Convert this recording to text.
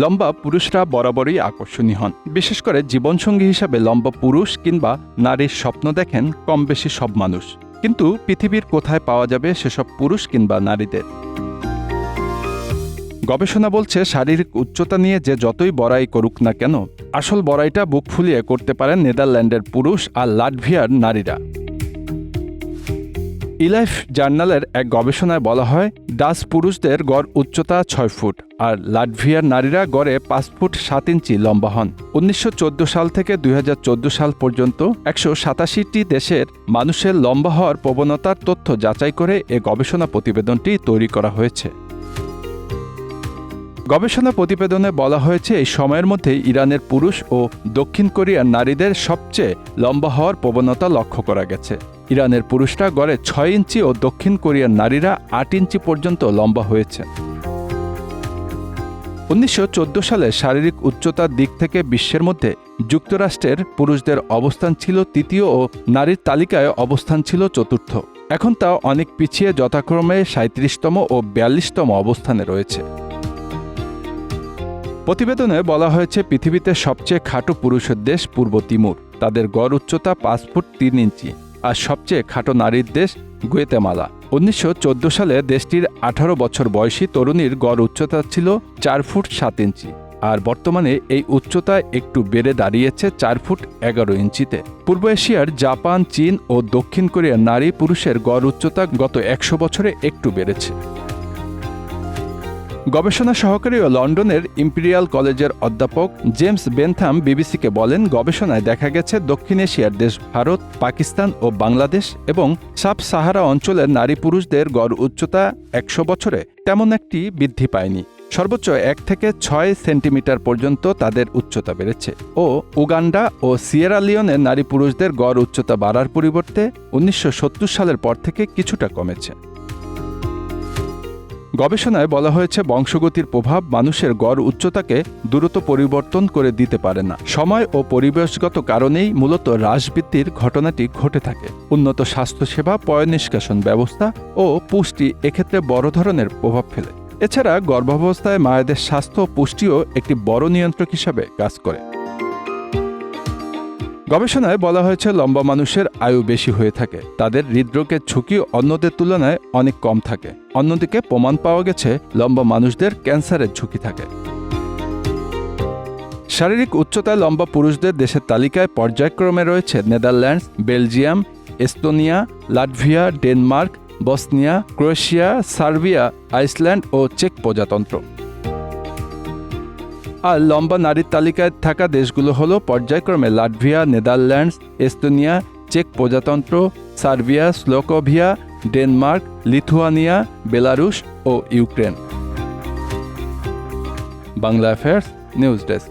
লম্বা পুরুষরা বরাবরই আকর্ষণীয় হন। বিশেষ করে জীবনসঙ্গী হিসাবে লম্বা পুরুষ কিংবা নারীর স্বপ্ন দেখেন কম বেশি সব মানুষ। কিন্তু পৃথিবীর কোথায় পাওয়া যাবে সেসব পুরুষ কিংবা নারীদের? গবেষণা বলছে শারীরিক উচ্চতা নিয়ে যে যতই বড়াই করুক না কেন, আসল বড়াইটা বুক ফুলিয়ে করতে পারেন নেদারল্যান্ডের পুরুষ আর লাটভিয়ার নারীরা। ইলাইফ জার্নালের এক গবেষণায় বলা হয়, ডাচ পুরুষদের গড় উচ্চতা 6 ফুট আর লাটভিয়ার নারীরা গড়ে 5 ফুট 7 ইঞ্চি লম্বা হন। 1914 সাল থেকে 2014 সাল পর্যন্ত 187টি দেশের মানুষের লম্বা হওয়ার প্রবণতার তথ্য যাচাই করে এ গবেষণা প্রতিবেদনটি তৈরি করা হয়েছে। গবেষণা প্রতিবেদনে বলা হয়েছে, এই সময়ের মধ্যে ইরানের পুরুষ ও দক্ষিণ কোরিয়ার নারীদের সবচেয়ে লম্বা হওয়ার প্রবণতা লক্ষ্য করা গেছে। ইরানের পুরুষরা গড়ে 6 ইঞ্চি ও দক্ষিণ কোরিয়ার নারীরা 8 ইঞ্চি পর্যন্ত লম্বা হয়েছে। 1914 সালে শারীরিক উচ্চতার দিক থেকে বিশ্বের মধ্যে যুক্তরাষ্ট্রের পুরুষদের অবস্থান ছিল তৃতীয় ও নারীর তালিকায় অবস্থান ছিল চতুর্থ। এখন তা অনেক পিছিয়ে যথাক্রমে 37তম ও 42তম অবস্থানে রয়েছে। প্রতিবেদনে বলা হয়েছে, পৃথিবীতে সবচেয়ে খাটো পুরুষের দেশ পূর্ব তিমুর, তাদের গড় উচ্চতা 5 ফুট 3 ইঞ্চি, আর সবচেয়ে খাটো নারীর দেশ গুয়েতেমালা। 1914 সালে দেশটির 18 বছর বয়সী তরুণীর গড় উচ্চতা ছিল 4 ফুট 7 ইঞ্চি, আর বর্তমানে এই উচ্চতা একটু বেড়ে দাঁড়িয়েছে 4 ফুট 11 ইঞ্চিতে। পূর্ব এশিয়ার জাপান, চীন ও দক্ষিণ কোরিয়ার নারী পুরুষের গড় উচ্চতা গত 100 বছরে একটু বেড়েছে। গবেষণা সহকারী ও লন্ডনের ইম্পেরিয়াল কলেজের অধ্যাপক জেমস বেনথাম বিবিসিকে বলেন, গবেষণায় দেখা গেছে দক্ষিণ এশিয়ার দেশ ভারত, পাকিস্তান ও বাংলাদেশ এবং সাব সাহারা অঞ্চলের নারী পুরুষদের গড় উচ্চতা 100 বছরে তেমন একটি বৃদ্ধি পায়নি। সর্বোচ্চ 1 থেকে 6 সেন্টিমিটার পর্যন্ত তাদের উচ্চতা বেড়েছে। ও উগান্ডা ও সিয়েরা লিওনের নারী পুরুষদের গড় উচ্চতা বাড়ার পরিবর্তে 1970 সালের পর থেকে কিছুটা কমেছে। গবেষণায় বলা হয়েছে, বংশগতির প্রভাব মানুষের গড় উচ্চতাকে দ্রুত পরিবর্তন করে দিতে পারে না। সময় ও পরিবেশগত কারণেই মূলত হ্রাসবৃদ্ধির ঘটনাটি ঘটে থাকে। উন্নত স্বাস্থ্যসেবা, পয়ঃনিষ্কাশন ব্যবস্থা ও পুষ্টি এক্ষেত্রে বড় ধরনের প্রভাব ফেলে। এছাড়া গর্ভাবস্থায় মায়েদের স্বাস্থ্য ও পুষ্টিও একটি বড় নিয়ন্ত্রক হিসাবে কাজ করে। গবেষণায় বলা হয়েছে, লম্বা মানুষের আয়ু বেশি হয়ে থাকে, তাদের হৃদরোগের ঝুঁকি অন্যদের তুলনায় অনেক কম থাকে। অন্যদিকে প্রমাণ পাওয়া গেছে, লম্বা মানুষদের ক্যান্সারের ঝুঁকি থাকে। শারীরিক উচ্চতায় লম্বা পুরুষদের দেশের তালিকায় পর্যায়ক্রমে রয়েছে Netherlands, Belgium, Estonia, Latvia, Denmark, Bosnia, Croatia, Serbia, Iceland ও চেক প্রজাতন্ত্র। আর লম্বা নারীর তালিকায় থাকা দেশগুলো হলো পর্যায়ক্রমে লাটভিয়া, নেদারল্যান্ডস, এস্তোনিয়া, চেক প্রজাতন্ত্র, Serbia, Slovakia, Denmark, Lithuania, Belarus ও Ukraine. Bangla affairs news desk.